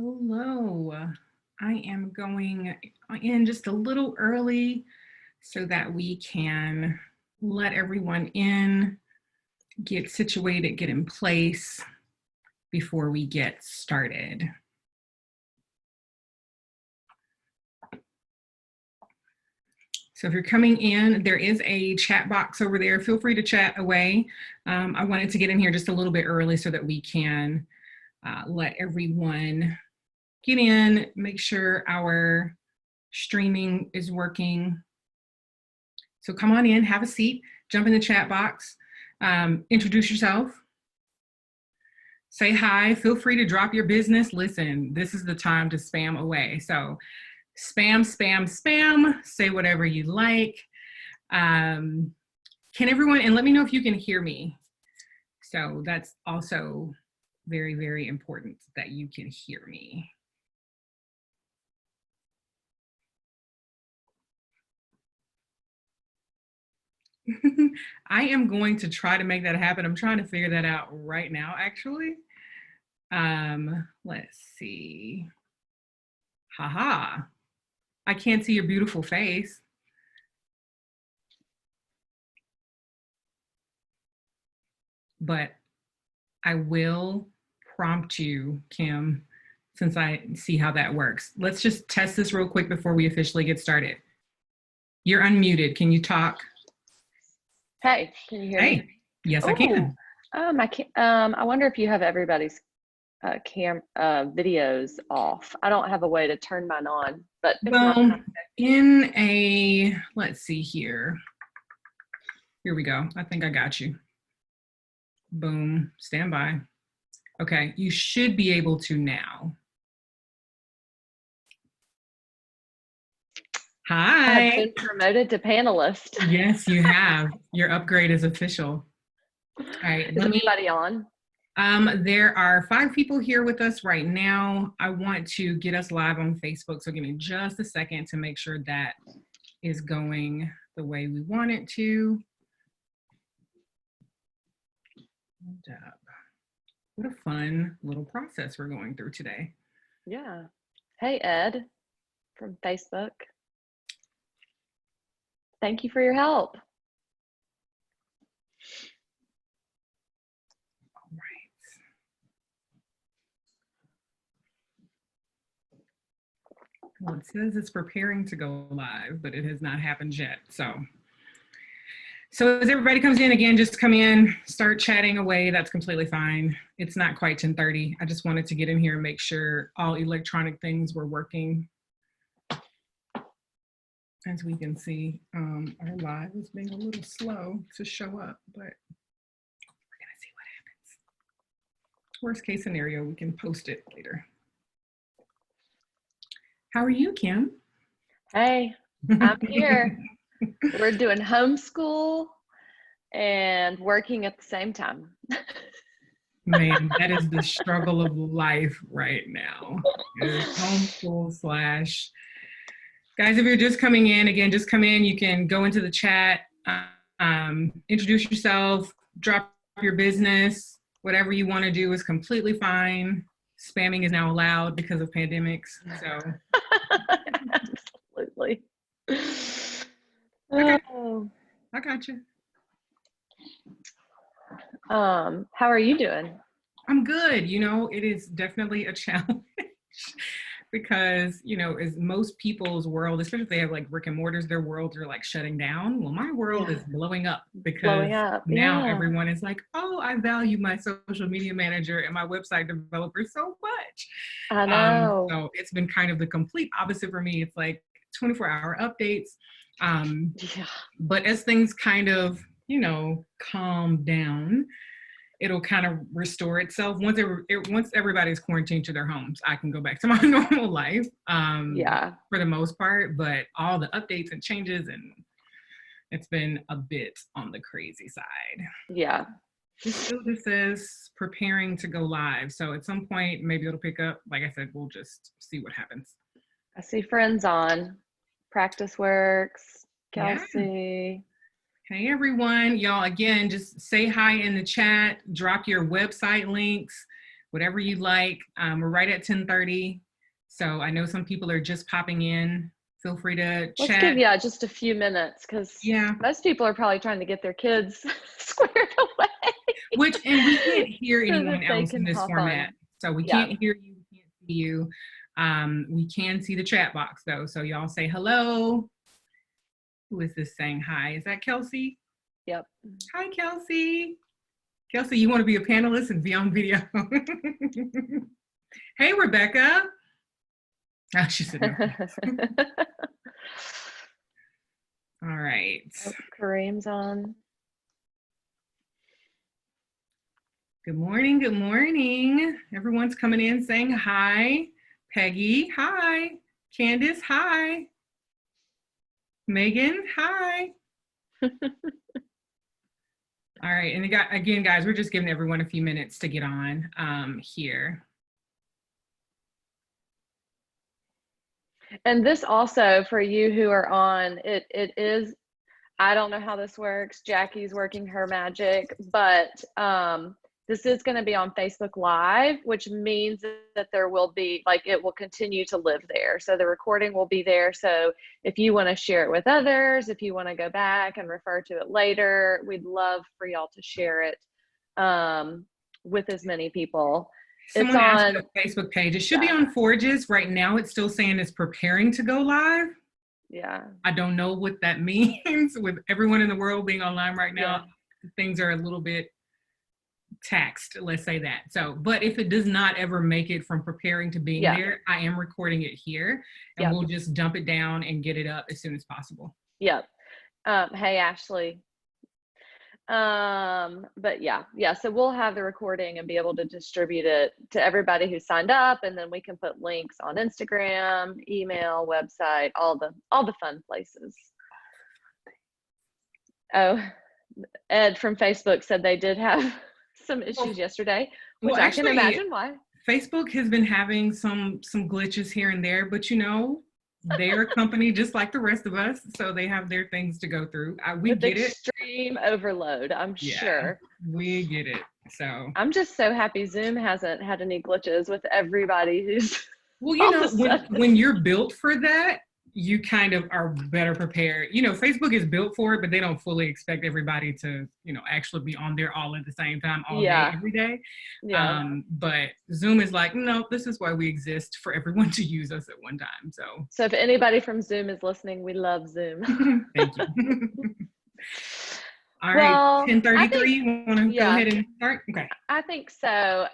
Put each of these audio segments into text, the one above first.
Hello. I am going in just a little early so that we can let everyone in, get situated, get in place before we get started. So if you're coming in, there is a chat box over there. Feel free to chat away. I wanted to get in here just a little bit early so that we can let everyone get in, make sure our streaming is working. So come on in, have a seat, jump in the chat box, introduce yourself, say hi, feel free to drop your business. Listen, this is the time to spam away. So spam, spam, spam, say whatever you like. Can everyone, and let me know if you can hear me. So that's also very, very important that you can hear me. I am going to try to make that happen. I'm trying to figure that out right now, actually. Let's see. Haha. I can't see your beautiful face. But I will prompt you, Kim, since I see how that works. Let's just test this real quick before we officially get started. You're unmuted. Can you talk? Hey, can you hear me? Yes, I can. I wonder if you have everybody's videos off. I don't have a way to turn mine on, but well, let's see here. Here we go. I think I got you. Boom, stand by. Okay, you should be able to now. Hi. I've been promoted to panelist. Yes, you have. Your upgrade is official. All right. Is anybody on? There are 5 people here with us right now. I want to get us live on Facebook, so give me just a second to make sure that is going the way we want it to. What a fun little process we're going through today. Yeah. Hey, Ed from Facebook. Thank you for your help. All right. Well, it says it's preparing to go live, but it has not happened yet. So as everybody comes in, again, just come in, start chatting away. That's completely fine. It's not quite 10:30. I just wanted to get in here and make sure all electronic things were working. As we can see, our live is being a little slow to show up, but we're gonna see what happens. Worst case scenario, we can post it later. How are you, Kim? Hey, I'm here. We're doing homeschool and working at the same time. Man, that is the struggle of life right now. It is homeschool / Guys, if you're just coming in, again, just come in. You can go into the chat, introduce yourself, drop your business. Whatever you want to do is completely fine. Spamming is now allowed because of pandemics. So absolutely. Okay. I got you. How are you doing? I'm good. You know, it is definitely a challenge. Because, you know, as most people's world, especially if they have like brick and mortars, their worlds are like shutting down. Well, my world is blowing up because now everyone is like, oh, I value my social media manager and my website developer so much. I know. So it's been kind of the complete opposite for me. It's like 24-hour updates. But as things kind of, you know, calm down, it'll kind of restore itself. Once everybody's quarantined to their homes, I can go back to my normal life for the most part, but all the updates and changes, and it's been a bit on the crazy side. Yeah. It still just says preparing to go live. So at some point, maybe it'll pick up. Like I said, we'll just see what happens. I see friends on. Practice Works, Kelsey. Yeah. Hey everyone, y'all, again, just say hi in the chat, drop your website links. whatever you like. We're right at 10:30. So I know some people are just popping in. Feel free to Let's give chat. just a few minutes because Yeah. most people are probably trying to get their kids squared away. And we can't hear So anyone that they else in can this hop format. on. So we Yeah. can't hear you, we can't see you. We can see the chat box though. So y'all say hello. Who is this saying hi? Is that Kelsey? Yep. Hi, Kelsey. Kelsey, you want to be a panelist and be on video? Hey, Rebecca. Oh, she said no. All right. Oh, Kareem's on. Good morning. Good morning. Everyone's coming in saying hi. Peggy, hi. Candace, hi. Megan, hi. All right. And again, guys, we're just giving everyone a few minutes to get on here. And this also, for you who are on, it is, I don't know how this works. Jacqui's working her magic, but this is going to be on Facebook Live, which means that there will be, like, it will continue to live there. So the recording will be there. So if you want to share it with others, if you want to go back and refer to it later, we'd love for y'all to share it with as many people. Someone asked the Facebook page. It should be on Forges. Right now, it's still saying it's preparing to go live. Yeah. I don't know what that means with everyone in the world being online right now. Yeah. Things are a little bit taxed, let's say that. So, but if it does not ever make it from preparing to being there, I am recording it here and we'll just dump it down and get it up as soon as possible. Yep. Hey, Ashley. But so we'll have the recording and be able to distribute it to everybody who signed up, and then we can put links on Instagram, email, website, all the fun places. Oh, Ed from Facebook said they did have some issues yesterday, which I can imagine why. Facebook has been having some glitches here and there, but you know, they're a company just like the rest of us, so they have their things to go through. We get it. Extreme overload, I'm sure. We get it. So I'm just so happy Zoom hasn't had any glitches with everybody who's. Well, you know, when you're built for that, you kind of are better prepared. You know, Facebook is built for it, but they don't fully expect everybody to, you know, actually be on there all at the same time all day, every day. But Zoom is like, no, this is why we exist, for everyone to use us at one time. So if anybody from Zoom is listening, we love Zoom. Thank you. All right, 10:33, you want to go ahead and start? Okay. I think so.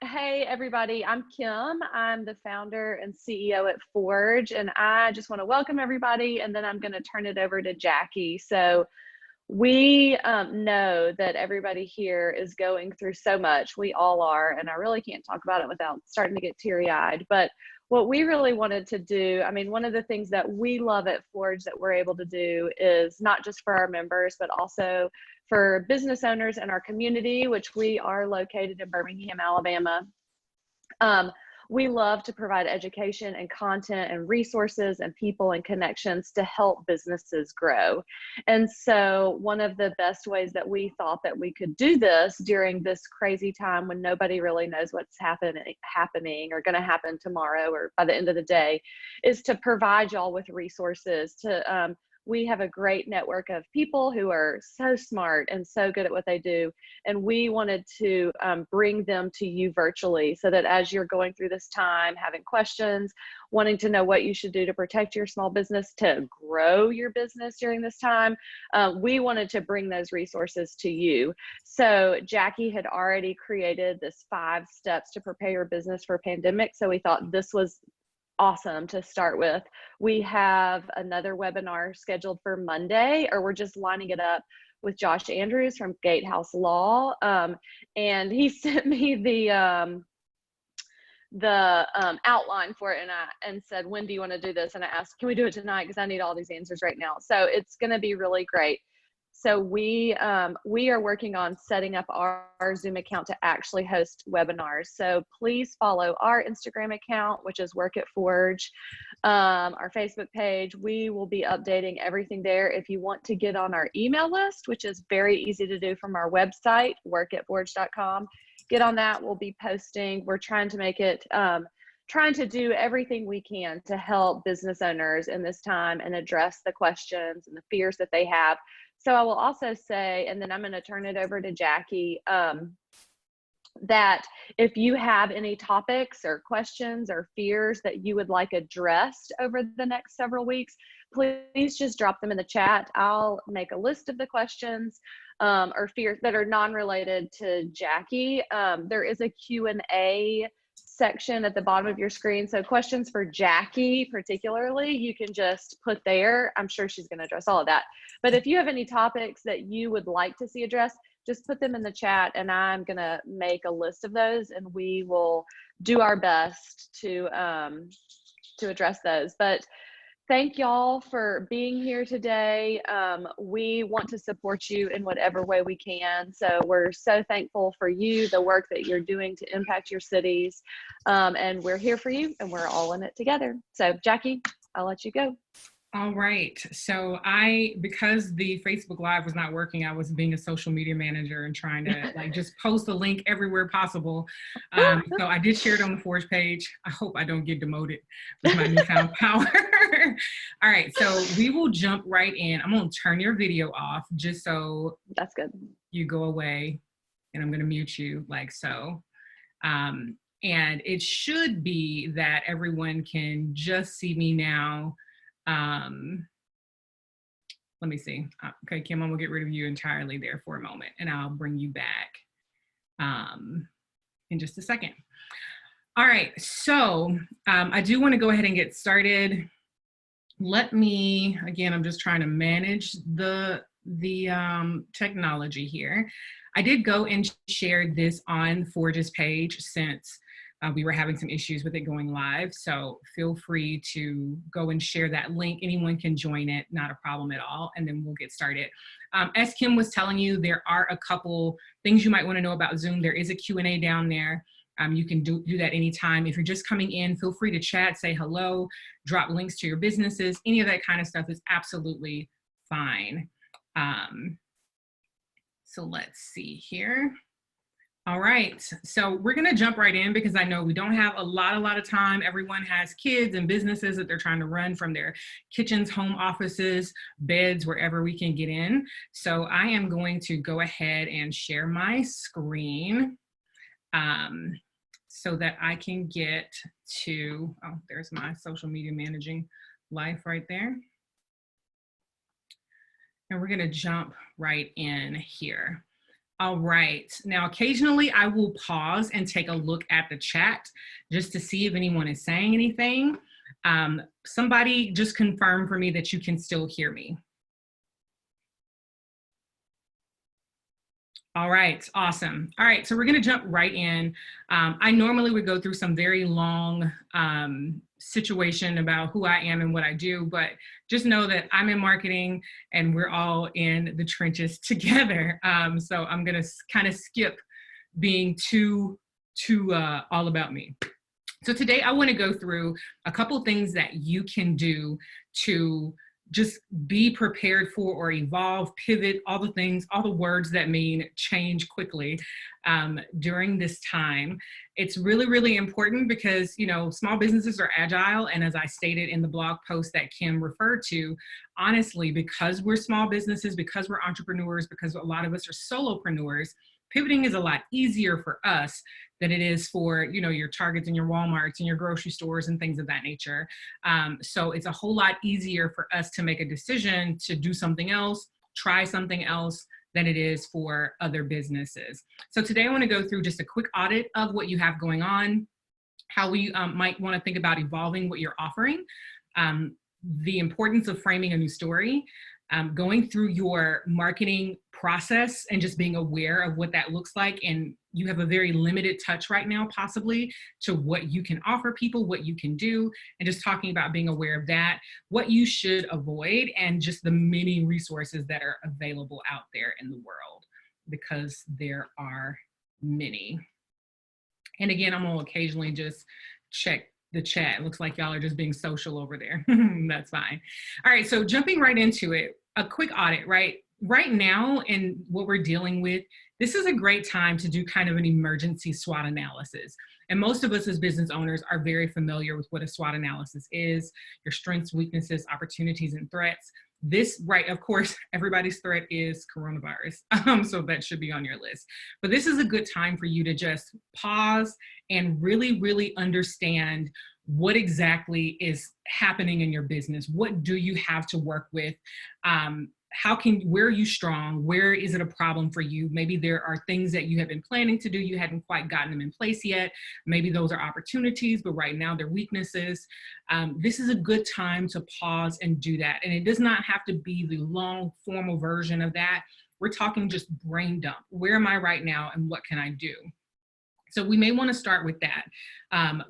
Hey, everybody, I'm Kim. I'm the founder and CEO at Forge, and I just want to welcome everybody, and then I'm going to turn it over to Jacqui. So we know that everybody here is going through so much. We all are, and I really can't talk about it without starting to get teary-eyed. But what we really wanted to do, I mean, one of the things that we love at Forge that we're able to do is not just for our members, but also for business owners in our community, which we are located in Birmingham, Alabama. We love to provide education and content and resources and people and connections to help businesses grow. And so one of the best ways that we thought that we could do this during this crazy time when nobody really knows what's happening or going to happen tomorrow or by the end of the day is to provide y'all with resources to we have a great network of people who are so smart and so good at what they do. And we wanted to bring them to you virtually so that as you're going through this time, having questions, wanting to know what you should do to protect your small business, to grow your business during this time, we wanted to bring those resources to you. So Jacqui had already created this 5 steps to prepare your business for pandemic. So we thought this was awesome to start with. We have another webinar scheduled for Monday, or we're just lining it up with Josh Andrews from Gatehouse Law. And he sent me the outline for it and said, when do you want to do this? And I asked, can we do it tonight? Because I need all these answers right now. So it's going to be really great. So we are working on setting up our Zoom account to actually host webinars. So please follow our Instagram account, which is Work at Forge, our Facebook page. We will be updating everything there. If you want to get on our email list, which is very easy to do from our website, workatforge.com, get on that. We'll be posting. We're trying to make it, trying to do everything we can to help business owners in this time and address the questions and the fears that they have. So I will also say, and then I'm going to turn it over to Jacqui, that if you have any topics or questions or fears that you would like addressed over the next several weeks, please just drop them in the chat. I'll make a list of the questions or fears that are non-related to Jacqui. There is a Q&A section at the bottom of your screen. So questions for Jacqui particularly, you can just put there. I'm sure she's going to address all of that. But if you have any topics that you would like to see addressed, just put them in the chat and I'm going to make a list of those and we will do our best to address those. But thank y'all for being here today. We want to support you in whatever way we can. So we're so thankful for you, the work that you're doing to impact your cities. And we're here for you and we're all in it together. So Jacqui, I'll let you go. All right. So because the Facebook Live was not working, I was being a social media manager and trying to just post a link everywhere possible. So I did share it on the Forge page. I hope I don't get demoted with my newfound power. All right. So we will jump right in. I'm going to turn your video off just so that's good. You go away and I'm going to mute you like so. And it should be that everyone can just see me now. Let me see. Okay, Kim, I'm gonna get rid of you entirely there for a moment and I'll bring you back in just a second. All right, so I do want to go ahead and get started. Let me, again, I'm just trying to manage the technology here. I did go and share this on Forge's page since we were having some issues with it going live. So feel free to go and share that link. Anyone can join it, not a problem at all. And then we'll get started. As Kim was telling you, there are a couple things you might want to know about Zoom. There is a Q&A down there. You can do that anytime. If you're just coming in, feel free to chat, say hello, drop links to your businesses. Any of that kind of stuff is absolutely fine. So let's see here. All right, so we're gonna jump right in because I know we don't have a lot of time. Everyone has kids and businesses that they're trying to run from their kitchens, home offices, beds, wherever we can get in. So I am going to go ahead and share my screen so that I can get to, oh, there's my social media managing life right there. And we're gonna jump right in here. All right, now occasionally I will pause and take a look at the chat just to see if anyone is saying anything. Somebody just confirm for me that you can still hear me. All right, awesome. All right, so we're gonna jump right in. I normally would go through some very long situation about who I am and what I do, but just know that I'm in marketing and we're all in the trenches together. So I'm gonna kind of skip being too all about me. So today I wanna go through a couple things that you can do to just be prepared for or evolve, pivot, all the things, all the words that mean change quickly during this time. It's really, really important because, you know, small businesses are agile. And as I stated in the blog post that Kim referred to, honestly, because we're small businesses, because we're entrepreneurs, because a lot of us are solopreneurs, pivoting is a lot easier for us than it is for, you know, your Targets and your Walmarts and your grocery stores and things of that nature. So it's a whole lot easier for us to make a decision to do something else, try something else, than it is for other businesses. So today I want to go through just a quick audit of what you have going on, how we might want to think about evolving what you're offering, the importance of framing a new story, going through your marketing process and just being aware of what that looks like. And you have a very limited touch right now, possibly, to what you can offer people, what you can do, and just talking about being aware of that, what you should avoid, and just the many resources that are available out there in the world, because there are many. And again, I'm gonna occasionally just check the chat. It looks like y'all are just being social over there. That's fine. All right, so jumping right into it, a quick audit, right? Right now, and what we're dealing with, this is a great time to do kind of an emergency SWOT analysis. And most of us as business owners are very familiar with what a SWOT analysis is, your strengths, weaknesses, opportunities, and threats. This, right, of course, everybody's threat is coronavirus, so that should be on your list. But this is a good time for you to just pause and really, really understand what exactly is happening in your business. What do you have to work with? Where are you strong? Where is it a problem for you? Maybe there are things that you have been planning to do, you hadn't quite gotten them in place yet. Maybe those are opportunities, but right now they're weaknesses. This is a good time to pause and do that. And it does not have to be the long formal version of that. We're talking just brain dump. Where am I right now and what can I do? So we may want to start with that.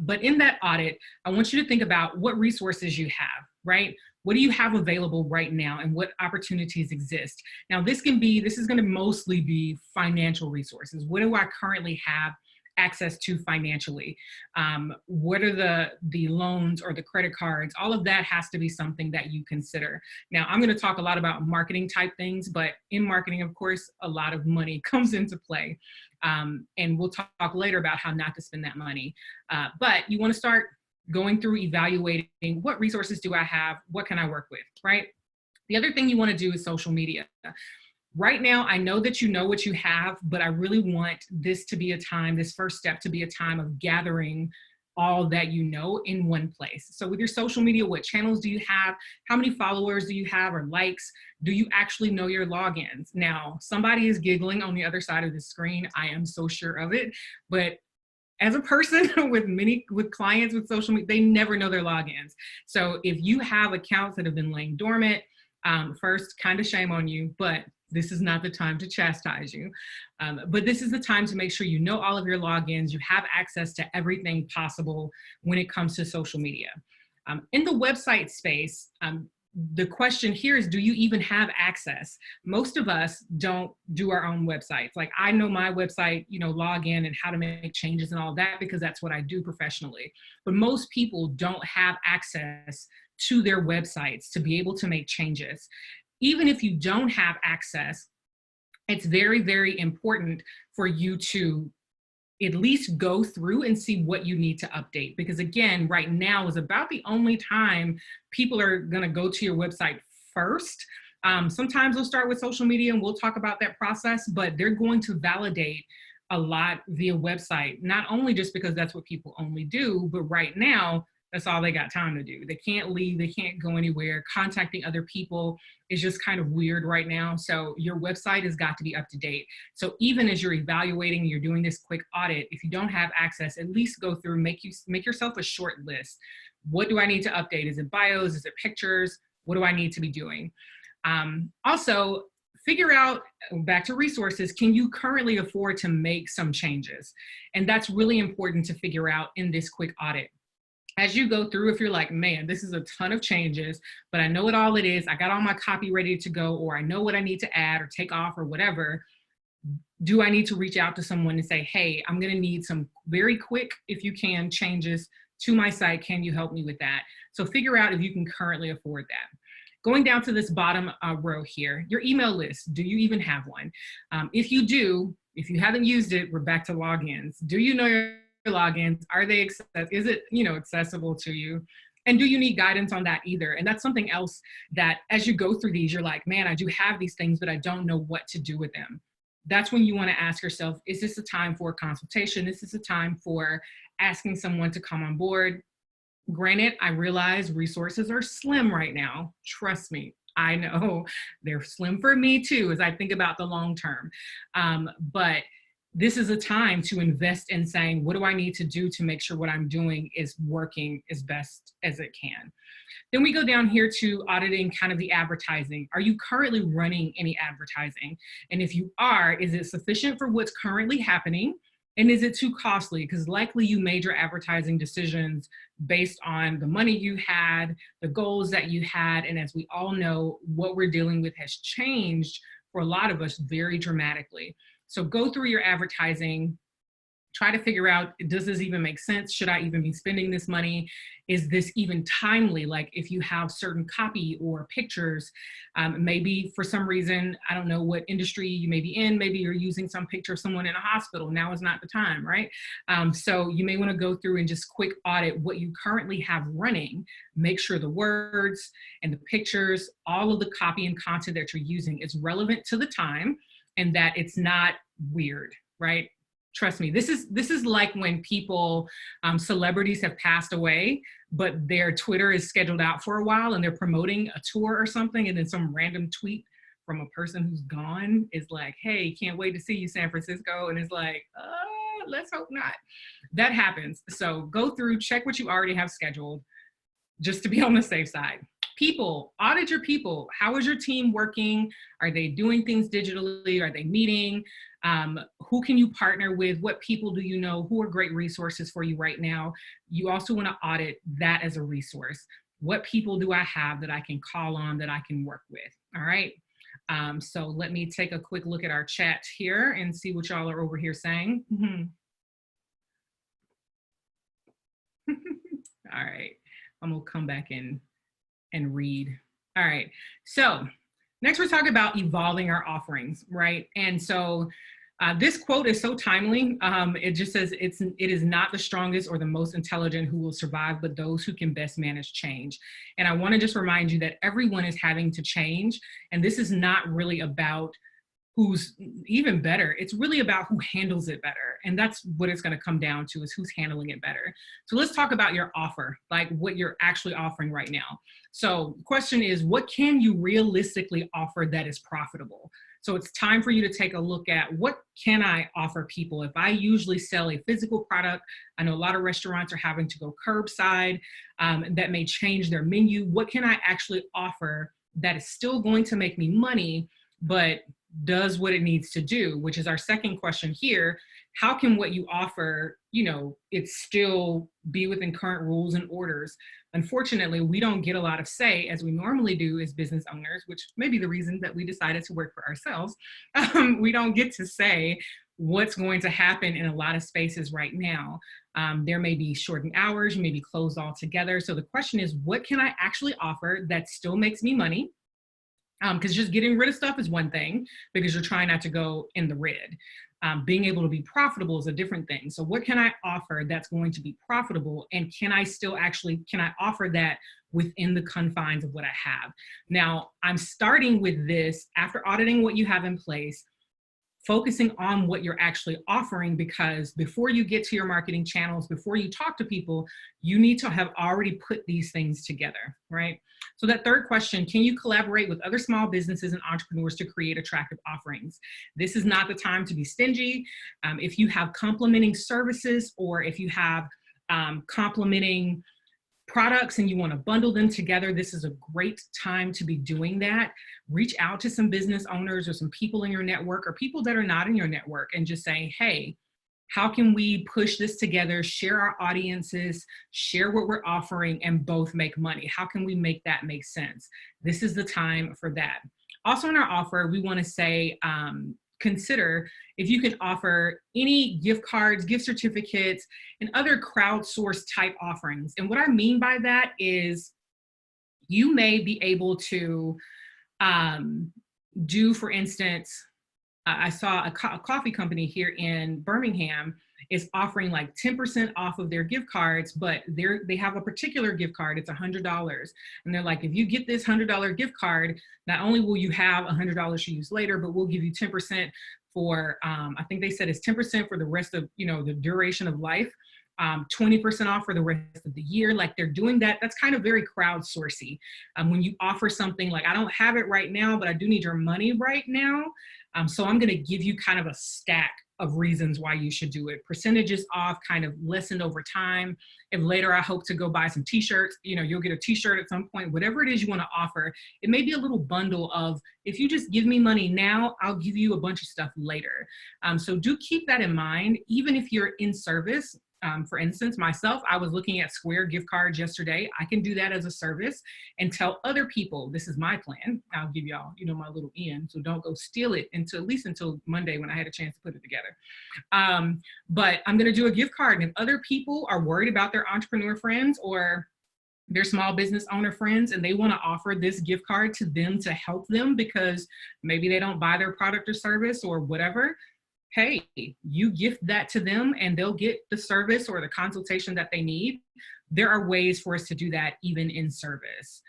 But in that audit, I want you to think about what resources you have, right? What do you have available right now and what opportunities exist? Now, this is going to mostly be financial resources. What do I currently have access to financially? What are the loans or the credit cards? All of that has to be something that you consider. Now, I'm going to talk a lot about marketing type things, but in marketing, of course, a lot of money comes into play. And we'll talk later about how not to spend that money. But you want to start going through evaluating what resources do I have? What can I work with, right? The other thing you want to do is social media. Right now, I know that you know what you have, but I really want this to be a time, this first step to be a time of gathering all that you know in one place. So with your social media, what channels do you have? How many followers do you have or likes? Do you actually know your logins? Now, somebody is giggling on the other side of the screen. I am so sure of it, but as a person with clients with social media, they never know their logins. So if you have accounts that have been laying dormant, first, kind of shame on you, but this is not the time to chastise you. But this is the time to make sure you know all of your logins, you have access to everything possible when it comes to social media. In the website space, the question here is, do you even have access? Most of us don't do our own websites. Like, I know my website, log in and how to make changes and all that, because that's what I do professionally. But most people don't have access to their websites to be able to make changes. Even if you don't have access, it's very, very important for you to at least go through and see what you need to update. Because again, right now is about the only time people are gonna go to your website first. Sometimes they'll start with social media and we'll talk about that process, but they're going to validate a lot via website, not only just because that's what people only do, but right now, that's all they got time to do. They can't leave, they can't go anywhere. Contacting other people is just kind of weird right now. So your website has got to be up to date. So even as you're evaluating, you're doing this quick audit, if you don't have access, at least go through, make yourself a short list. What do I need to update? Is it bios? Is it pictures? What do I need to be doing? Also, figure out, back to resources, can you currently afford to make some changes? And that's really important to figure out in this quick audit. As you go through, if you're like, man, this is a ton of changes, but I know what all it is, I got all my copy ready to go, or I know what I need to add or take off or whatever, do I need to reach out to someone and say, hey, I'm gonna need some very quick, if you can, changes to my site, can you help me with that? So figure out if you can currently afford that. Going down to this bottom row here, your email list, do you even have one? If you do, if you haven't used it, we're back to logins. Do you know your logins? Are they is it accessible to you? And do you need guidance on that either? And that's something else that as you go through these, you're like, man, I do have these things, but I don't know what to do with them. That's when you want to ask yourself, is this a time for a consultation? Is this a time for asking someone to come on board? Granted, I realize resources are slim right now. Trust me, I know they're slim for me too, as I think about the long term. But this is a time to invest in saying, what do I need to do to make sure what I'm doing is working as best as it can? Then we go down here to auditing kind of the advertising. Are you currently running any advertising? And if you are, is it sufficient for what's currently happening? And is it too costly? Because likely you made your advertising decisions based on the money you had, the goals that you had. And as we all know, what we're dealing with has changed for a lot of us very dramatically. So go through your advertising, try to figure out, does this even make sense? Should I even be spending this money? Is this even timely? Like if you have certain copy or pictures, maybe for some reason, I don't know what industry you may be in, maybe you're using some picture of someone in a hospital. Now is not the time, right? So you may wanna go through and just quick audit what you currently have running, make sure the words and the pictures, all of the copy and content that you're using is relevant to the time and that it's not weird, right? Trust me, this is like when people, celebrities have passed away, but their Twitter is scheduled out for a while and they're promoting a tour or something, and then some random tweet from a person who's gone is like, hey, can't wait to see you, San Francisco. And it's like, let's hope not. That happens. So go through, check what you already have scheduled just to be on the safe side. People, audit your people. How is your team working? Are they doing things digitally? Are they meeting? Who can you partner with? What people do you know? Who are great resources for you right now? You also want to audit that as a resource. What people do I have that I can call on, that I can work with? All right. So let me take a quick look at our chat here and see what y'all are over here saying. All right. I'm gonna come back in and read. All right, so next we're talking about evolving our offerings, right? And so this quote is so timely. It just says, it is not the strongest or the most intelligent who will survive, but those who can best manage change. And I wanna just remind you that everyone is having to change, and this is not really about who's even better. It's really about who handles it better. And that's what it's gonna come down to, is who's handling it better. So let's talk about your offer, like what you're actually offering right now. So the question is, what can you realistically offer that is profitable? So it's time for you to take a look at, what can I offer people? If I usually sell a physical product, I know a lot of restaurants are having to go curbside, that may change their menu. What can I actually offer that is still going to make me money, but does what it needs to do, which is our second question here. How can what you offer, it still be within current rules and orders? Unfortunately, we don't get a lot of say, as we normally do as business owners, which may be the reason that we decided to work for ourselves. We don't get to say what's going to happen in a lot of spaces right now. There may be shortened hours, you may be closed altogether. So the question is, what can I actually offer that still makes me money? Because just getting rid of stuff is one thing, because you're trying not to go in the red. Being able to be profitable is a different thing. So what can I offer that's going to be profitable? And can I offer that within the confines of what I have? Now, I'm starting with this after auditing what you have in place, focusing on what you're actually offering, because before you get to your marketing channels, before you talk to people, you need to have already put these things together, right? So that third question, can you collaborate with other small businesses and entrepreneurs to create attractive offerings? This is not the time to be stingy. If you have complementing services, or if you have complementing products and you want to bundle them together, this is a great time to be doing that. Reach out to some business owners or some people in your network, or people that are not in your network, and just say, hey, how can we push this together, share our audiences, share what we're offering, and both make money? How can we make that make sense? This is the time for that. Also in our offer, we want to say, consider if you can offer any gift cards, gift certificates, and other crowdsourced type offerings. And what I mean by that is, you may be able to do, for instance, I saw a coffee company here in Birmingham is offering like 10% off of their gift cards, but they have a particular gift card, it's $100. And they're like, if you get this $100 gift card, not only will you have $100 to use later, but we'll give you 10% for, I think they said it's 10% for the rest of, the duration of life, 20% off for the rest of the year. Like, they're doing that. That's kind of very crowdsourcey. When you offer something like, I don't have it right now, but I do need your money right now. So I'm going to give you kind of a stack of reasons why you should do it. Percentages off kind of lessened over time. If later I hope to go buy some t-shirts, you know, you'll get a t-shirt at some point, whatever it is you want to offer. It may be a little bundle of, if you just give me money now, I'll give you a bunch of stuff later. So do keep that in mind, even if you're in service. For instance, myself, I was looking at Square gift cards yesterday. I can do that as a service and tell other people, this is my plan. I'll give y'all, you know, my little in, so don't go steal it until at least until Monday when I had a chance to put it together. But I'm gonna do a gift card, and if other people are worried about their entrepreneur friends or their small business owner friends and they want to offer this gift card to them to help them because maybe they don't buy their product or service or whatever, hey, you gift that to them and they'll get the service or the consultation that they need. There are ways for us to do that even in service.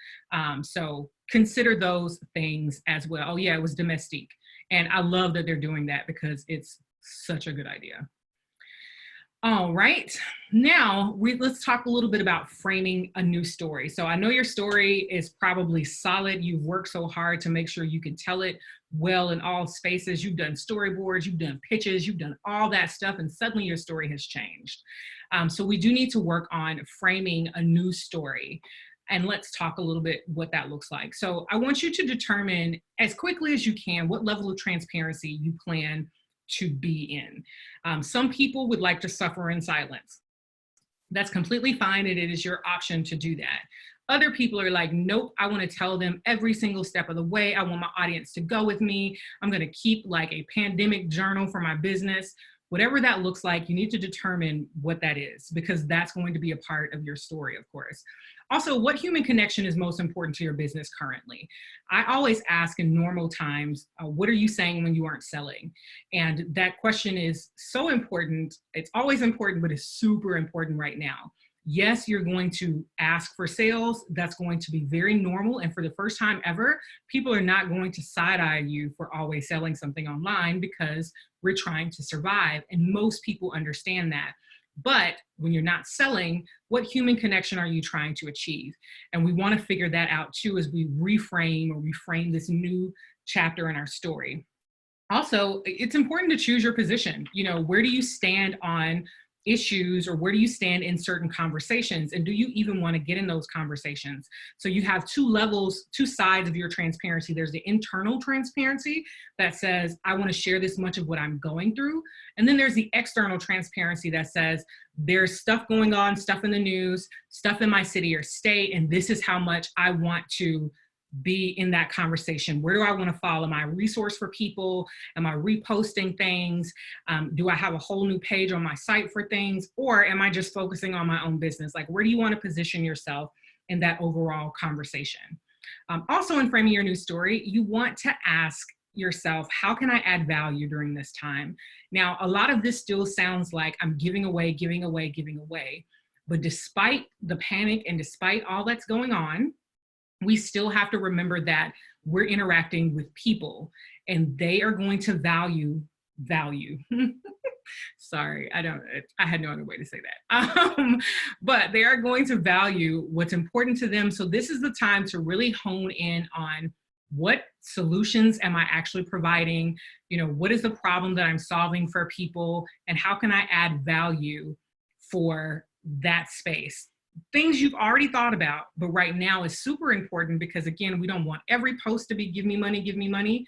So consider those things as well. Oh yeah, it was domestique. And I love that they're doing that because it's such a good idea. All right, now let's talk a little bit about framing a new story. So I know your story is probably solid. You've worked so hard to make sure you can tell it well in all spaces. You've done storyboards, you've done pitches, you've done all that stuff, and suddenly your story has changed. So we do need to work on framing a new story. And let's talk a little bit what that looks like. So I want you to determine as quickly as you can what level of transparency you plan to be in. Some people would like to suffer in silence. That's completely fine, and it is your option to do that. Other people are like, nope, I want to tell them every single step of the way. I want my audience to go with me. I'm going to keep like a pandemic journal for my business. Whatever that looks like, you need to determine what that is, because that's going to be a part of your story, of course. Also, what human connection is most important to your business currently? I always ask in normal times, what are you saying when you aren't selling? And that question is so important. It's always important, but it's super important right now. Yes, you're going to ask for sales. That's going to be very normal. And for the first time ever, people are not going to side-eye you for always selling something online because we're trying to survive. And most people understand that. But when you're not selling, what human connection are you trying to achieve? And we want to figure that out too as we reframe this new chapter in our story. Also, it's important to choose your position. You know, where do you stand on issues, or where do you stand in certain conversations, and do you even want to get in those conversations? So you have two levels, two sides of your transparency. There's the internal transparency that says, I want to share this much of what I'm going through. And then there's the external transparency that says, there's stuff going on, stuff in the news, stuff in my city or state, and this is how much I want to be in that conversation. Where do I want to fall? Am I a resource for people? Am I reposting things? Do I have a whole new page on my site for things? Or am I just focusing on my own business? Like, where do you want to position yourself in that overall conversation? Also, in framing your new story, you want to ask yourself, how can I add value during this time? Now, a lot of this still sounds like I'm giving away, giving away, giving away. But despite the panic and despite all that's going on, we still have to remember that we're interacting with people and they are going to value. Sorry, I had no other way to say that. But they are going to value what's important to them. So this is the time to really hone in on what solutions am I actually providing? You know, what is the problem that I'm solving for people, and how can I add value for that space? Things you've already thought about, but right now is super important because, again, we don't want every post to be give me money,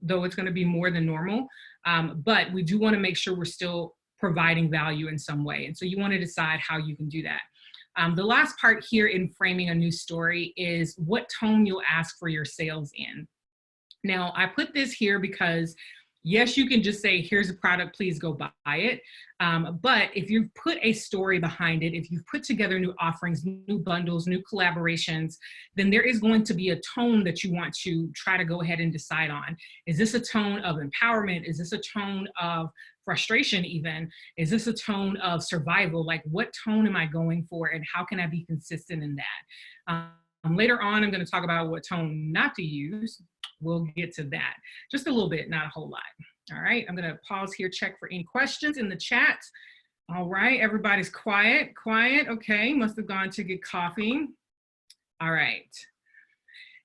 though it's going to be more than normal. But we do want to make sure we're still providing value in some way. And so you want to decide how you can do that. The last part here in framing a new story is what tone you'll ask for your sales in. Now, I put this here because yes, you can just say, here's a product, please go buy it. But if you've put a story behind it, if you've put together new offerings, new bundles, new collaborations, then there is going to be a tone that you want to try to go ahead and decide on. Is this a tone of empowerment? Is this a tone of frustration even? Is this a tone of survival? Like, what tone am I going for, and how can I be consistent in that? Later on, I'm going to talk about what tone not to use. We'll get to that. Just a little bit, not a whole lot. All right, I'm going to pause here, check for any questions in the chat. All right, everybody's quiet. Okay, must have gone to get coffee. All right.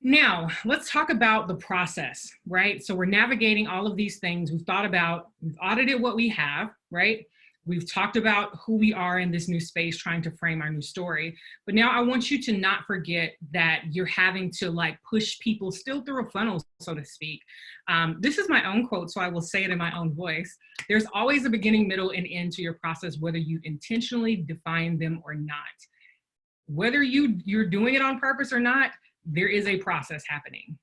Now, let's talk about the process, right? So we're navigating all of these things. We've audited what we have, right? We've talked about who we are in this new space, trying to frame our new story. But now I want you to not forget that you're having to like push people still through a funnel, so to speak. This is my own quote, so I will say it in my own voice. There's always a beginning, middle, and end to your process, whether you intentionally define them or not. Whether you're doing it on purpose or not, there is a process happening.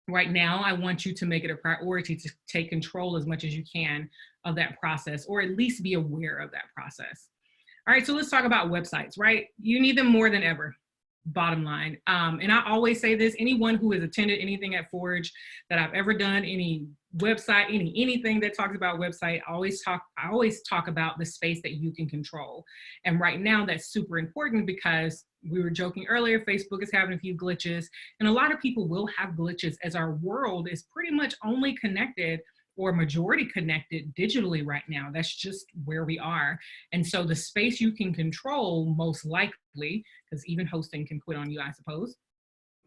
Right now, I want you to make it a priority to take control as much as you can of that process, or at least be aware of that process. All right, so let's talk about websites, right? You need them more than ever, bottom line. And I always say this, anyone who has attended anything at Forge that I've ever done, any website, anything that talks about website, I always talk about the space that you can control. And right now that's super important because we were joking earlier, Facebook is having a few glitches, and a lot of people will have glitches as our world is pretty much only connected or majority connected digitally right now. That's just where we are. And so the space you can control most likely, because even hosting can quit on you, I suppose,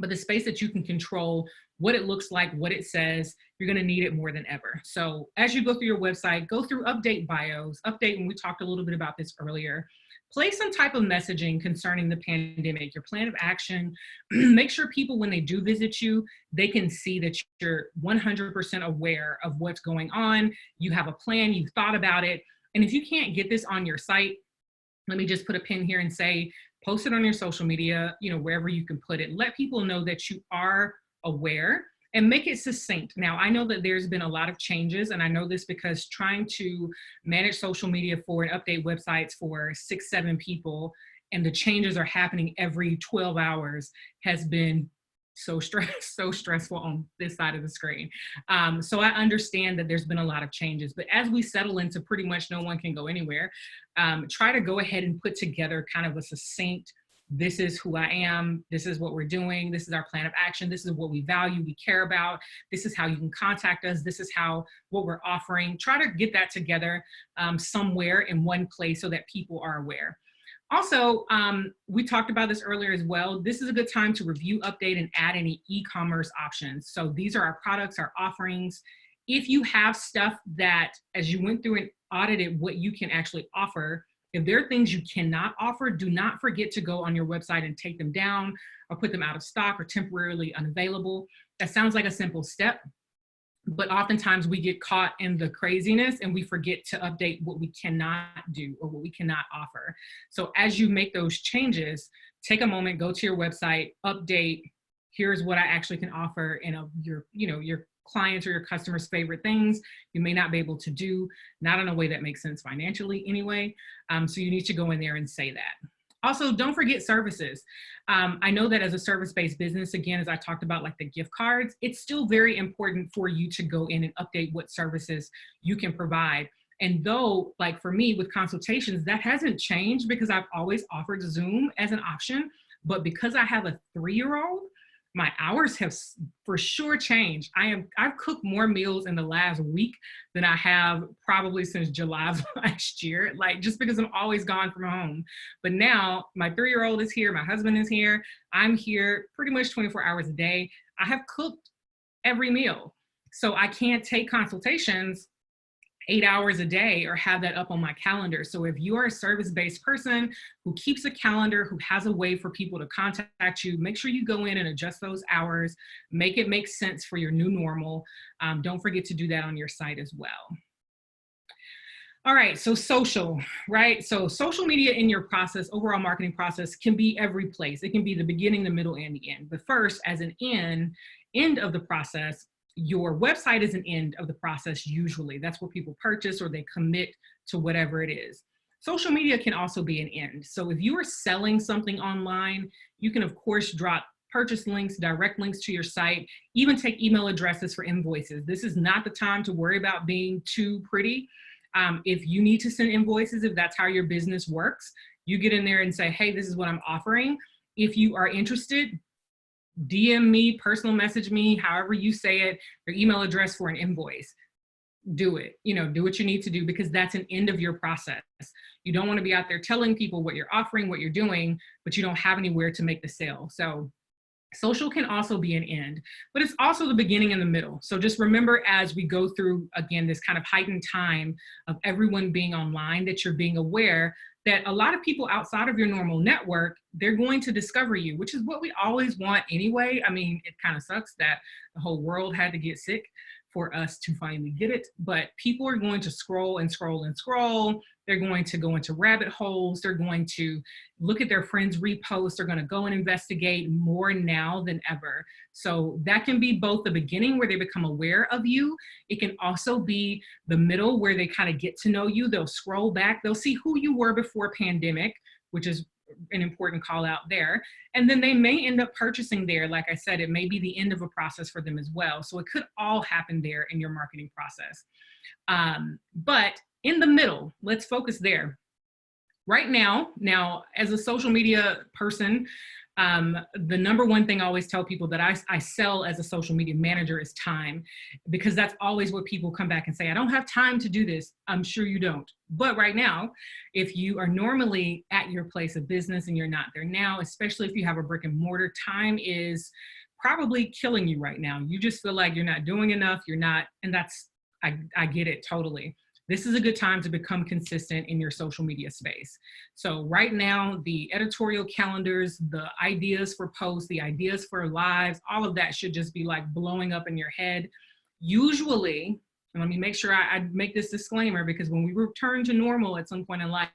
but the space that you can control, what it looks like, what it says, you're gonna need it more than ever. So as you go through your website, go through update bios, and we talked a little bit about this earlier, place some type of messaging concerning the pandemic, your plan of action. Make sure people, when they do visit you, they can see that you're 100% aware of what's going on. You have a plan, you've thought about it. And if you can't get this on your site, let me just put a pin here and say, post it on your social media, wherever you can put it. Let people know that you are aware and make it succinct. Now, I know that there's been a lot of changes, and I know this because trying to manage social media for and update websites for 6, 7 people, and the changes are happening every 12 hours has been so stressful on this side of the screen. So I understand that there's been a lot of changes, but as we settle into pretty much no one can go anywhere, try to go ahead and put together kind of a succinct, this is who I am, this is what we're doing, this is our plan of action, this is what we value, we care about, this is how you can contact us, this is what we're offering. Try to get that together somewhere in one place so that people are aware. Also, we talked about this earlier as well. This is a good time to review, update, and add any e-commerce options. So these are our products, our offerings. If you have stuff that, as you went through and audited what you can actually offer, if there are things you cannot offer, do not forget to go on your website and take them down or put them out of stock or temporarily unavailable. That sounds like a simple step, but oftentimes we get caught in the craziness and we forget to update what we cannot do or what we cannot offer. So as you make those changes, take a moment, go to your website, update, here's what I actually can offer, and your clients or your customers' favorite things you may not be able to do, not in a way that makes sense financially anyway. So you need to go in there and say that. Also, don't forget services. I know that as a service-based business, again, as I talked about, like the gift cards, it's still very important for you to go in and update what services you can provide. And though, like for me with consultations, that hasn't changed because I've always offered Zoom as an option, but because I have a 3-year-old, my hours have for sure changed. I've cooked more meals in the last week than I have probably since July of last year, like just because I'm always gone from home. But now my 3-year-old is here, my husband is here, I'm here pretty much 24 hours a day. I have cooked every meal. So I can't take consultations 8 hours a day or have that up on my calendar. So if you are a service-based person who keeps a calendar, who has a way for people to contact you, make sure you go in and adjust those hours, make it make sense for your new normal. Don't forget to do that on your site as well. All right, so social, right? So social media in your process, overall marketing process, can be every place. It can be the beginning, the middle, and the end. But first, as an end of the process, your website is an end of the process usually. That's where people purchase or they commit to whatever it is. Social media can also be an end. So if you are selling something online, you can of course drop purchase links, direct links to your site, even take email addresses for invoices. This is not the time to worry about being too pretty. If you need to send invoices, if that's how your business works, you get in there and say, hey, this is what I'm offering. If you are interested, DM me, personal message me, however you say it, your email address for an invoice. Do it, do what you need to do because that's an end of your process. You don't want to be out there telling people what you're offering, what you're doing, but you don't have anywhere to make the sale. So Social can also be an end, but it's also the beginning and the middle. So just remember, as we go through, again, this kind of heightened time of everyone being online, that you're being aware that a lot of people outside of your normal network, they're going to discover you, which is what we always want anyway. I mean, it kind of sucks that the whole world had to get sick for us to finally get it, but people are going to scroll and scroll and scroll. They're going to go into rabbit holes. They're going to look at their friends' reposts. They're going to go and investigate more now than ever. So that can be both the beginning where they become aware of you. It can also be the middle where they kind of get to know you. They'll scroll back. They'll see who you were before pandemic, which is an important call out there. And then they may end up purchasing there. Like I said, it may be the end of a process for them as well. So it could all happen there in your marketing process. But in the middle, let's focus there. Right now, as a social media person, the number one thing I always tell people that I sell as a social media manager is time, because that's always what people come back and say, I don't have time to do this. I'm sure you don't. But right now, if you are normally at your place of business and you're not there now, especially if you have a brick and mortar, time is probably killing you right now. You just feel like you're not doing enough. You're not, and I get it totally. This is a good time to become consistent in your social media space. So right now, the editorial calendars, the ideas for posts, the ideas for lives, all of that should just be like blowing up in your head. Usually, and let me make sure I make this disclaimer, because when we return to normal at some point in life,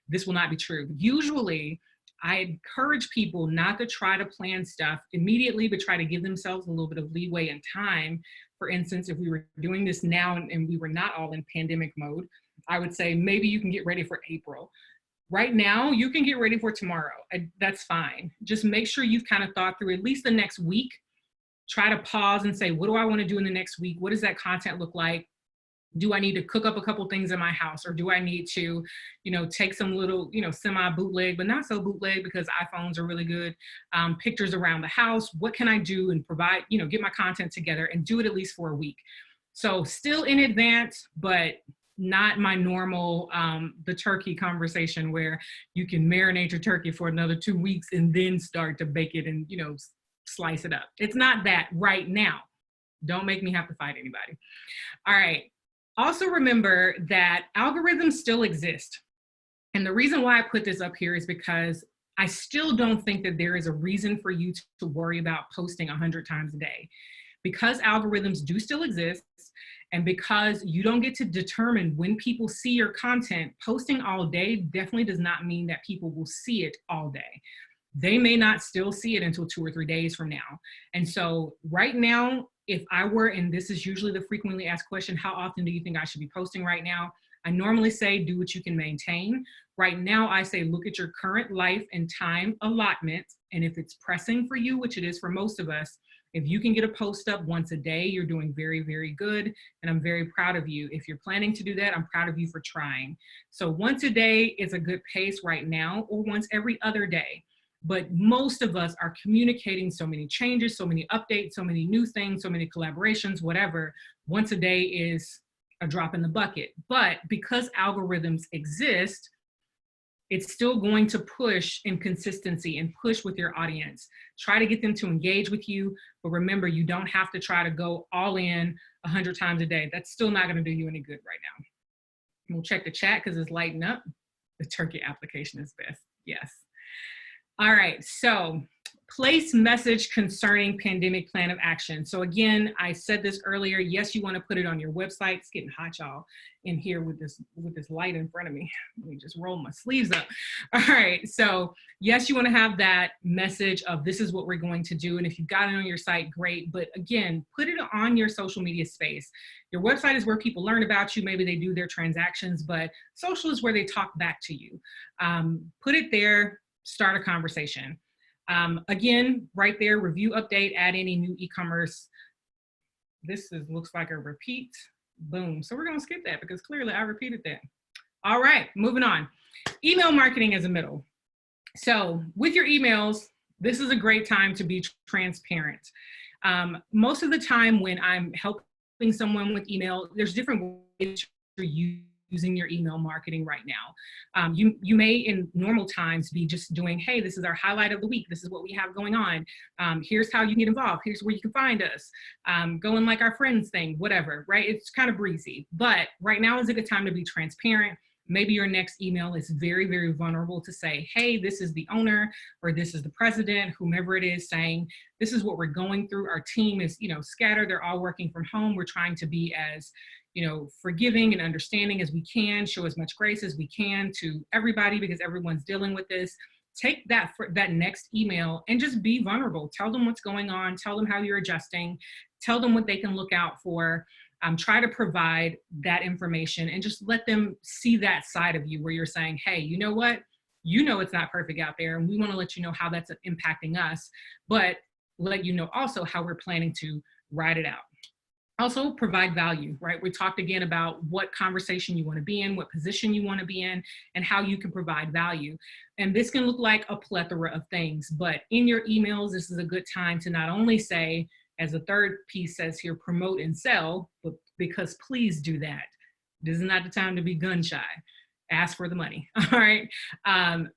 this will not be true. Usually, I encourage people not to try to plan stuff immediately, but try to give themselves a little bit of leeway and time. For instance, if we were doing this now and we were not all in pandemic mode, I would say maybe you can get ready for April. Right now, you can get ready for tomorrow. That's fine. Just make sure you've kind of thought through at least the next week. Try to pause and say, what do I want to do in the next week? What does that content look like? Do I need to cook up a couple things in my house, or do I need to, take some little, semi bootleg, but not so bootleg because iPhones are really good, pictures around the house? What can I do and provide, get my content together and do it at least for a week? So still in advance, but not my normal, the turkey conversation where you can marinate your turkey for another 2 weeks and then start to bake it and, slice it up. It's not that right now. Don't make me have to fight anybody. All right. Also remember that algorithms still exist. And the reason why I put this up here is because I still don't think that there is a reason for you to worry about posting 100 times a day. Because algorithms do still exist, and because you don't get to determine when people see your content, posting all day definitely does not mean that people will see it all day. They may not still see it until 2 or 3 days from now. And so right now, if I were, and this is usually the frequently asked question, how often do you think I should be posting right now? I normally say, do what you can maintain. Right now, I say, look at your current life and time allotment. And if it's pressing for you, which it is for most of us, if you can get a post up once a day, you're doing very, very good. And I'm very proud of you. If you're planning to do that, I'm proud of you for trying. So once a day is a good pace right now, or once every other day. But most of us are communicating so many changes, so many updates, so many new things, so many collaborations, whatever. Once a day is a drop in the bucket. But because algorithms exist, it's still going to push in consistency and push with your audience. Try to get them to engage with you. But remember, you don't have to try to go all in 100 times a day. That's still not going to do you any good right now. We'll check the chat because it's lighting up. The turkey application is best. Yes. All right, so place message concerning pandemic plan of action. So again, I said this earlier, yes, you wanna put it on your website. It's getting hot, y'all, in here with this light in front of me. Let me just roll my sleeves up. All right, so yes, you wanna have that message of this is what we're going to do. And if you've got it on your site, great. But again, put it on your social media space. Your website is where people learn about you. Maybe they do their transactions, but social is where they talk back to you. Put it there. Start a conversation. Again, right there, review, update, add any new e-commerce. This looks like a repeat. Boom. So we're going to skip that because clearly I repeated that. All right, moving on. Email marketing as a middle. So with your emails, this is a great time to be transparent. Most of the time when I'm helping someone with email, there's different ways to use using your email marketing right now. You may in normal times be just doing, hey, this is our highlight of the week. This is what we have going on. Here's how you can get involved. Here's where you can find us. Go and like our friends thing, whatever, right? It's kind of breezy, but right now is a good time to be transparent. Maybe your next email is very, very vulnerable to say, hey, this is the owner, or this is the president, whomever it is, saying, this is what we're going through. Our team is, scattered. They're all working from home. We're trying to be as, forgiving and understanding as we can, show as much grace as we can to everybody because everyone's dealing with this. Take that next email and just be vulnerable. Tell them what's going on. Tell them how you're adjusting. Tell them what they can look out for. Try to provide that information and just let them see that side of you where you're saying, hey, you know what? It's not perfect out there, and we want to let you know how that's impacting us, but let you know also how we're planning to ride it out. Also provide value, right? We talked again about what conversation you want to be in, what position you want to be in, and how you can provide value. And this can look like a plethora of things, but in your emails, this is a good time to not only say, as the third piece says here, promote and sell, but because please do that. This is not the time to be gun shy. Ask for the money, all right?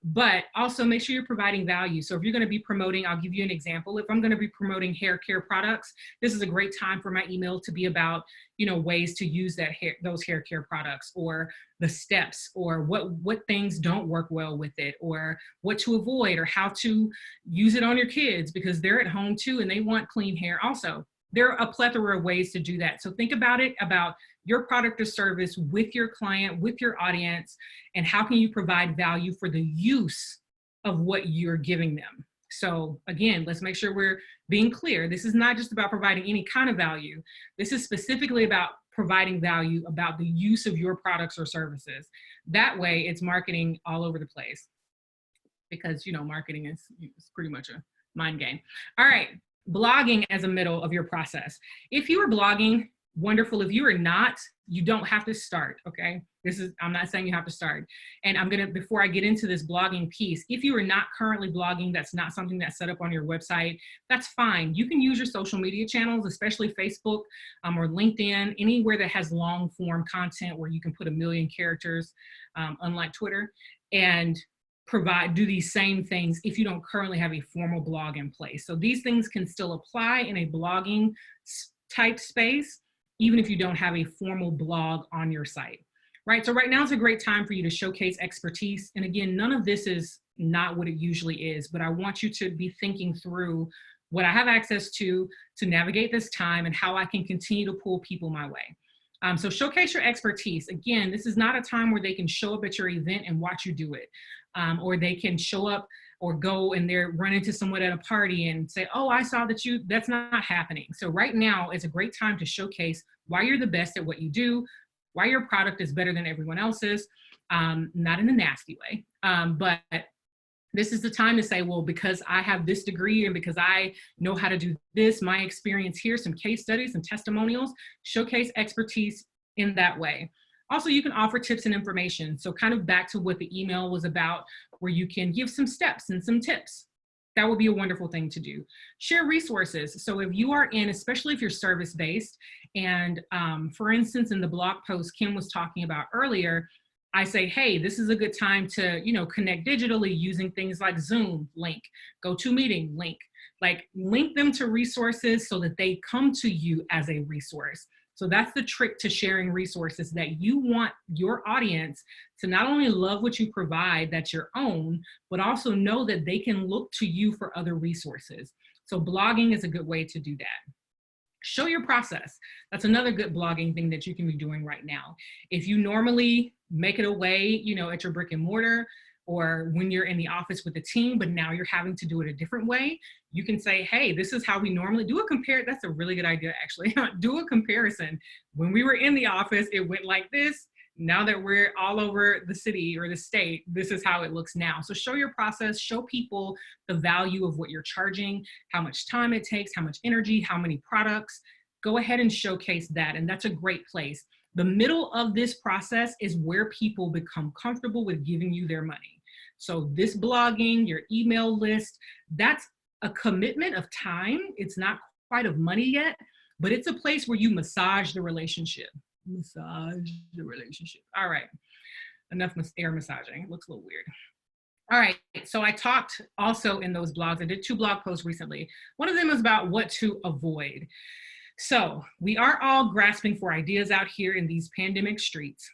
But also make sure you're providing value. So if you're gonna be promoting, I'll give you an example. If I'm gonna be promoting hair care products, this is a great time for my email to be about, ways to use those hair care products, or the steps, or what things don't work well with it, or what to avoid, or how to use it on your kids because they're at home too and they want clean hair also. There are a plethora of ways to do that. So think about it, about your product or service with your client, with your audience, and how can you provide value for the use of what you're giving them. So again, let's make sure we're being clear. This is not just about providing any kind of value. This is specifically about providing value about the use of your products or services. That way it's marketing all over the place because, marketing is pretty much a mind game. All right. Blogging as a middle of your process. If you are blogging, wonderful. If you are not, you don't have to start, okay? I'm not saying you have to start. And before I get into this blogging piece, if you are not currently blogging, that's not something that's set up on your website, that's fine. You can use your social media channels, especially Facebook or LinkedIn, anywhere that has long form content where you can put 1 million characters, unlike Twitter, and do these same things if you don't currently have a formal blog in place. So these things can still apply in a blogging type space, even if you don't have a formal blog on your site, right? So right now is a great time for you to showcase expertise. And again, none of this is not what it usually is, but I want you to be thinking through what I have access to navigate this time and how I can continue to pull people my way. So showcase your expertise. Again, this is not a time where they can show up at your event and watch you do it. Or they can show up or go and they're run into someone at a party and say, oh, I saw that that's not happening. So right now is a great time to showcase why you're the best at what you do, why your product is better than everyone else's, not in a nasty way, but this is the time to say, well, because I have this degree and because I know how to do this, my experience here, some case studies and testimonials, showcase expertise in that way. Also, you can offer tips and information. So kind of back to what the email was about, where you can give some steps and some tips. That would be a wonderful thing to do. Share resources. So if you are especially if you're service-based, and for instance, in the blog post Kim was talking about earlier, I say, hey, this is a good time to, connect digitally using things like Zoom link, GoToMeeting link, like link them to resources so that they come to you as a resource. So that's the trick to sharing resources, that you want your audience to not only love what you provide that's your own, but also know that they can look to you for other resources. So blogging is a good way to do that. Show your process. That's another good blogging thing that you can be doing right now. If you normally make it away, at your brick and mortar, or when you're in the office with the team, but now you're having to do it a different way, you can say, hey, this is how we normally do a That's a really good idea, actually. Do a comparison. When we were in the office, it went like this. Now that we're all over the city or the state, this is how it looks now. So show your process, show people the value of what you're charging, how much time it takes, how much energy, how many products. Go ahead and showcase that. And that's a great place. The middle of this process is where people become comfortable with giving you their money. So this blogging, your email list, that's a commitment of time. It's not quite of money yet, but it's a place where you massage the relationship. massage the relationship. All right, enough air massaging. It looks a little weird. All right, so I talked also in those blogs. I did 2 blog posts recently. One of them was about what to avoid. So we are all grasping for ideas out here in these pandemic streets,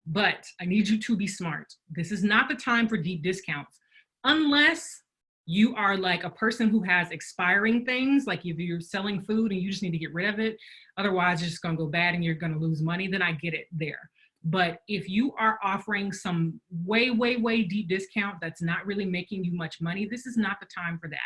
but I need you to be smart. This is not the time for deep discounts unless you are like a person who has expiring things, like if you're selling food and you just need to get rid of it, otherwise it's just gonna go bad and you're gonna lose money, then I get it there. But if you are offering some way, way, way deep discount that's not really making you much money, this is not the time for that.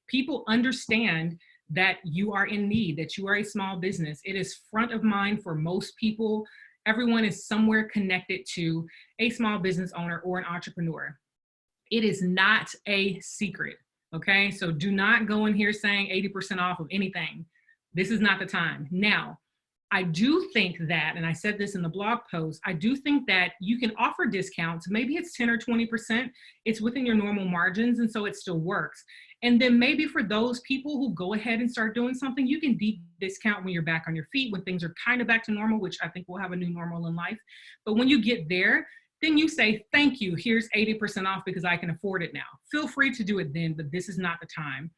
People understand that you are in need, that you are a small business. It is front of mind for most people. Everyone is somewhere connected to a small business owner or an entrepreneur. It is not a secret, okay? So do not go in here saying 80% off of anything. This is not the time. Now, I do think that, and I said this in the blog post, I do think that you can offer discounts. Maybe it's 10 or 20%. It's within your normal margins, and so it still works. And then maybe for those people who go ahead and start doing something, you can deep discount when you're back on your feet, when things are kind of back to normal, which I think we'll have a new normal in life. But when you get there, then you say, thank you, here's 80% off because I can afford it now. Feel free to do it then, but this is not the time.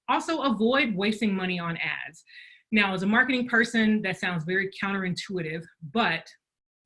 Also, avoid wasting money on ads. Now, as a marketing person, that sounds very counterintuitive, but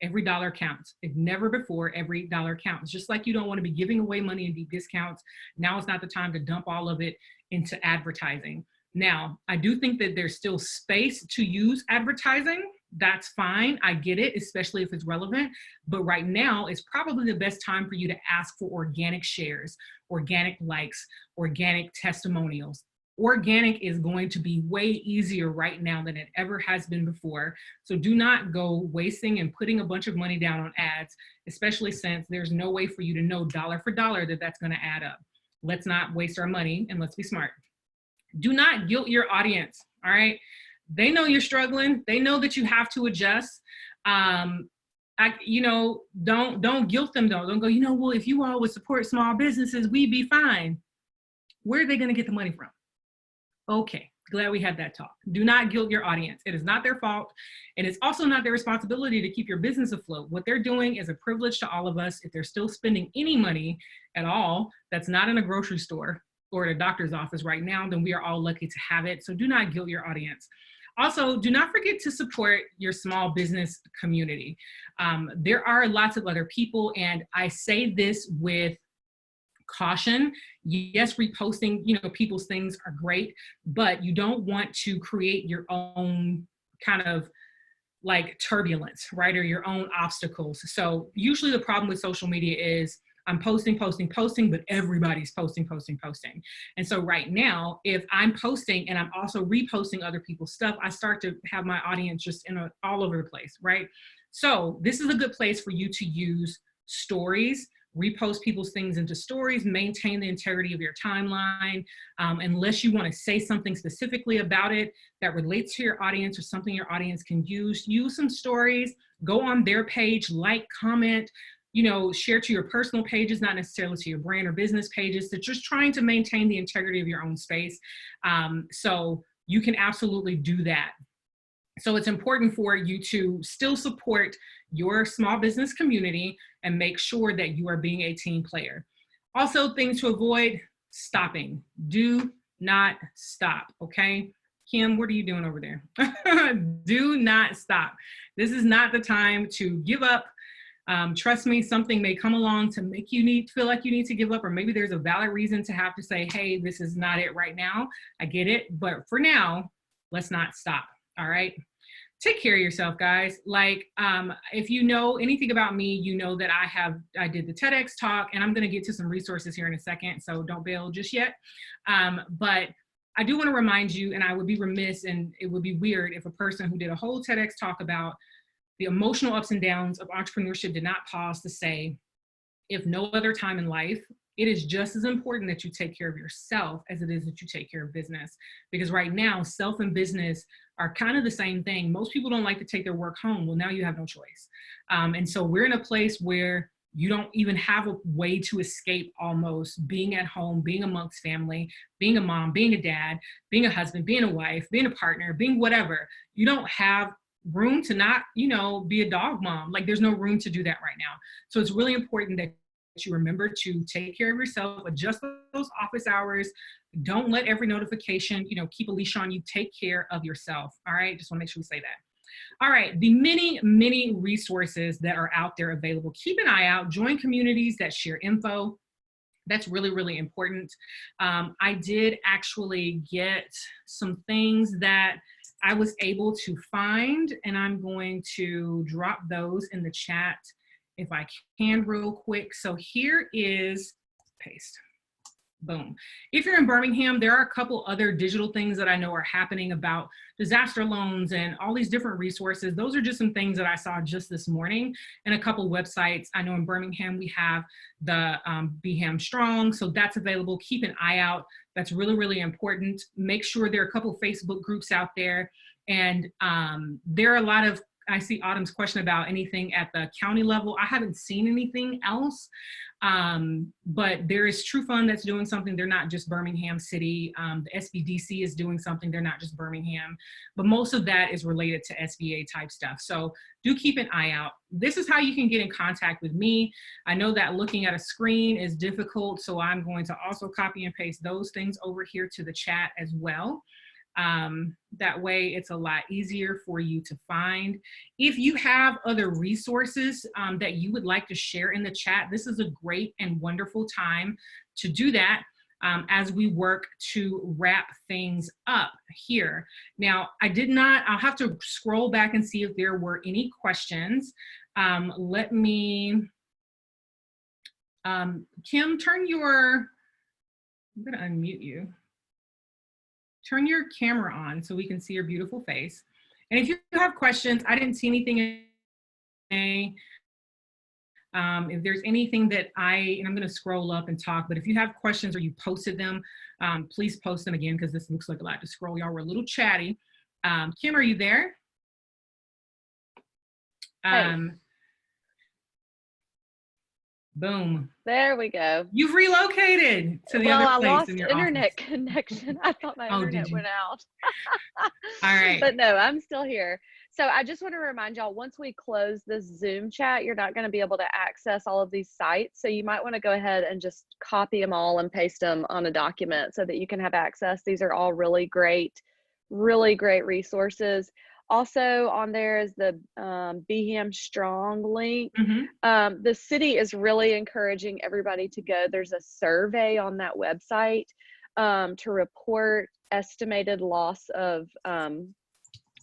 every dollar counts. If never before, every dollar counts. Just like you don't want to be giving away money in deep discounts, now is not the time to dump all of it into advertising. Now, I do think that there's still space to use advertising. That's fine. I get it, especially if it's relevant. But right now is probably the best time for you to ask for organic shares, organic likes, organic testimonials. Organic is going to be way easier right now than it ever has been before. So do not go wasting and putting a bunch of money down on ads, especially since there's no way for you to know dollar for dollar that that's going to add up. Let's not waste our money and let's be smart. Do not guilt your audience, all right? They know you're struggling. They know that you have to adjust. Don't guilt them though. Don't go, well, if you all would support small businesses, we'd be fine. Where are they going to get the money from? Okay, glad we had that talk. Do not guilt your audience. It is not their fault. And it's also not their responsibility to keep your business afloat. What they're doing is a privilege to all of us. If they're still spending any money at all, that's not in a grocery store or at a doctor's office right now, then we are all lucky to have it. So do not guilt your audience. Also, do not forget to support your small business community. There are lots of other people, and I say this with caution. Yes, reposting, people's things are great, but you don't want to create your own kind of like turbulence, right? Or your own obstacles. So usually the problem with social media is I'm posting, but everybody's posting. And so right now, if I'm posting and I'm also reposting other people's stuff, I start to have my audience just all over the place, right? So this is a good place for you to use stories, repost people's things into stories, maintain the integrity of your timeline. Unless you want to say something specifically about it that relates to your audience or something your audience can use some stories, go on their page, like, comment, share to your personal pages, not necessarily to your brand or business pages. That just trying to maintain the integrity of your own space. So you can absolutely do that. So it's important for you to still support your small business community and make sure that you are being a team player. Also, things to avoid: stopping. Do not stop, okay? Kim, what are you doing over there? Do not stop. This is not the time to give up. Trust me, something may come along to make you feel like you need to give up, or maybe there's a valid reason to have to say, hey, this is not it right now. I get it, but for now, let's not stop, all right? Take care of yourself, guys. Like, if you know anything about me, you know that I did the TEDx talk, and I'm gonna get to some resources here in a second, so don't bail just yet. But I do wanna remind you, and I would be remiss and it would be weird if a person who did a whole TEDx talk about the emotional ups and downs of entrepreneurship did not pause to say, if no other time in life, it is just as important that you take care of yourself as it is that you take care of business. Because right now, self and business are kind of the same thing. Most people don't like to take their work home. Well, now you have no choice. And so we're in a place where you don't even have a way to escape almost being at home, being amongst family, being a mom, being a dad, being a husband, being a wife, being a partner, being whatever. You don't have room to not, you know, be a dog mom. Like there's no room to do that right now. So it's really important that you remember to take care of yourself, adjust those office hours. Don't let every notification, you know, keep a leash on you. Take care of yourself. All right. Just want to make sure we say that. All right. The many resources that are out there available. Keep an eye out. Join communities that share info. That's really important. I did actually get some things that I was able to find, and I'm going to drop those in the chat if I can real quick. So here is, paste. Boom. If you're in Birmingham, there are a couple other digital things that I know are happening about disaster loans and all these different resources. Those are just some things that I saw just this morning, and a couple websites. I know in Birmingham we have the Birmingham Strong, so that's available. Keep an eye out. That's really important. Make sure there are a couple Facebook groups out there, and there are a lot of, I see Autumn's question about anything at the county level. I haven't seen anything else, but there is True Fund that's doing something. They're not just Birmingham City. The SBDC is doing something. They're not just Birmingham, but most of that is related to SBA type stuff. So do keep an eye out. This is how you can get in contact with me. I know that looking at a screen is difficult, so I'm going to also copy and paste those things over here to the chat as well. That way it's a lot easier for you to find. If you have other resources that you would like to share in the chat, this is a great and wonderful time to do that as we work to wrap things up here. Now, I'll have to scroll back and see if there were any questions. Let me, Kim, I'm gonna unmute you. Turn your camera on so we can see your beautiful face. And if you have questions, I didn't see anything today. If there's anything that and I'm gonna scroll up and talk, but if you have questions or you posted them, please post them again, because this looks like a lot to scroll. Y'all were a little chatty. Kim, are you there? Hey. Boom. There we go. You've relocated to the other place. I lost in your internet office. connection. I thought my internet went out. All right. But no, I'm still here. So I just want to remind y'all, once we close this Zoom chat, you're not going to be able to access all of these sites. So you might want to go ahead and just copy them all and paste them on a document so that you can have access. These are all really great resources. Also on there is the Birmingham Strong link. The city is really encouraging everybody to go. There's a survey on that website to report estimated loss of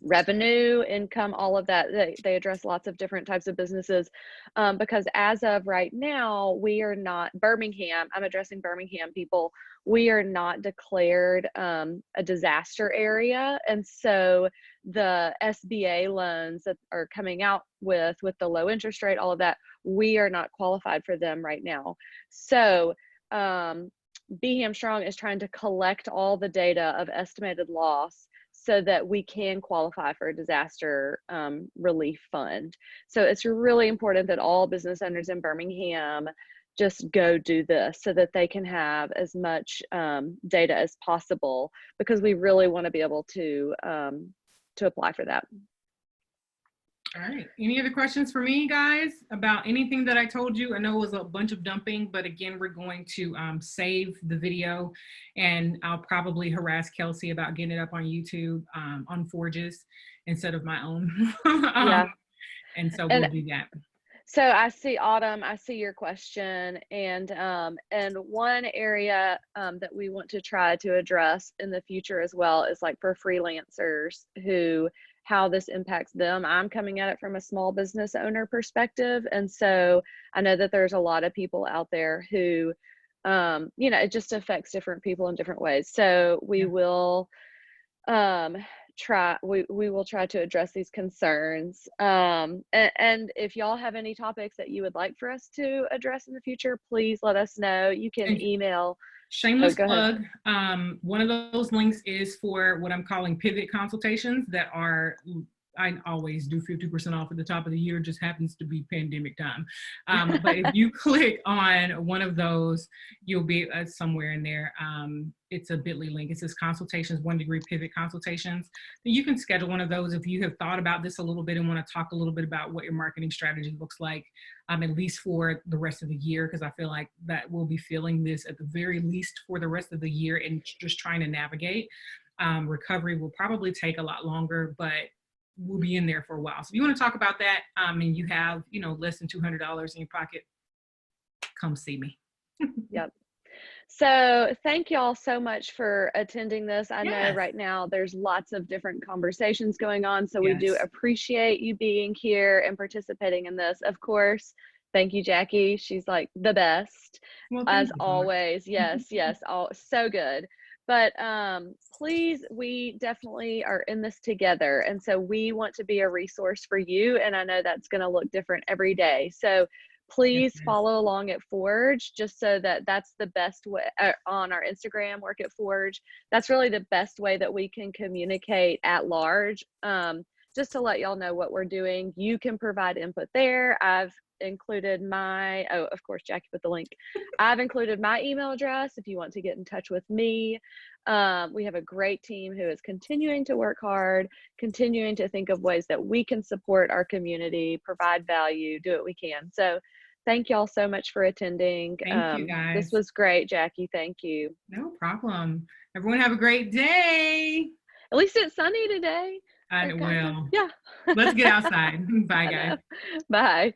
revenue, income, all of that. They address lots of different types of businesses because as of right now, we are not, Birmingham, I'm addressing Birmingham people, we are not declared a disaster area. And so the SBA loans that are coming out with the low interest rate, all of that, we are not qualified for them right now. So Birmingham Strong is trying to collect all the data of estimated loss so that we can qualify for a disaster relief fund. So it's really important that all business owners in Birmingham just go do this so that they can have as much data as possible, because we really want to be able to apply for that. All right. Any other questions for me, guys, about anything that I told you? I know it was a bunch of dumping, but again, we're going to save the video, and I'll probably harass Kelsey about getting it up on YouTube on Forges instead of my own. Yeah. And so we'll do that. So I see, Autumn, I see your question, and one area that we want to try to address in the future as well is like for freelancers how this impacts them. I'm coming at it from a small business owner perspective, and so I know that there's a lot of people out there who, you know, it just affects different people in different ways. So we will we will try to address these concerns. And if y'all have any topics that you would like for us to address in the future, please let us know. You can email. Shameless plug. One of those links is for what I'm calling pivot consultations that are I always do 50% off at the top of the year. It just happens to be pandemic time. But if you click on one of those, you'll be somewhere in there. It's a bit.ly link. It says consultations, 1 degree pivot consultations. You can schedule one of those if you have thought about this a little bit and want to talk a little bit about what your marketing strategy looks like, at least for the rest of the year, because I feel like that we'll be feeling this at the very least for the rest of the year and just trying to navigate. Recovery will probably take a lot longer, but we'll be in there for a while. So if you want to talk about that, and you have, less than $200 in your pocket, come see me. Yep. So thank y'all so much for attending this. I know Yes. right now there's lots of different conversations going on, so we do Yes. appreciate you being here and participating in this. Of course, thank you, Jacqui. She's like the best, Well, as thank you so much. always. Yes, yes, all so good. But please, we definitely are in this together, and so we want to be a resource for you. And I know that's going to look different every day. So please Yes, follow along at Forge, just so that that's the best way on our Instagram, work at Forge. That's really the best way that we can communicate at large. Just to let y'all know what we're doing. You can provide input there. I've included my, oh, of course, Jacqui put the link. I've included my email address if you want to get in touch with me. We have a great team who is continuing to work hard, continuing to think of ways that we can support our community, provide value, do what we can. So thank y'all so much for attending. thank you This guys. was great, Jacqui. Thank you. No problem. Everyone have a great day. At least it's sunny today. I Or kind of, will. yeah. Let's get outside. Bye, I guys. know. Bye.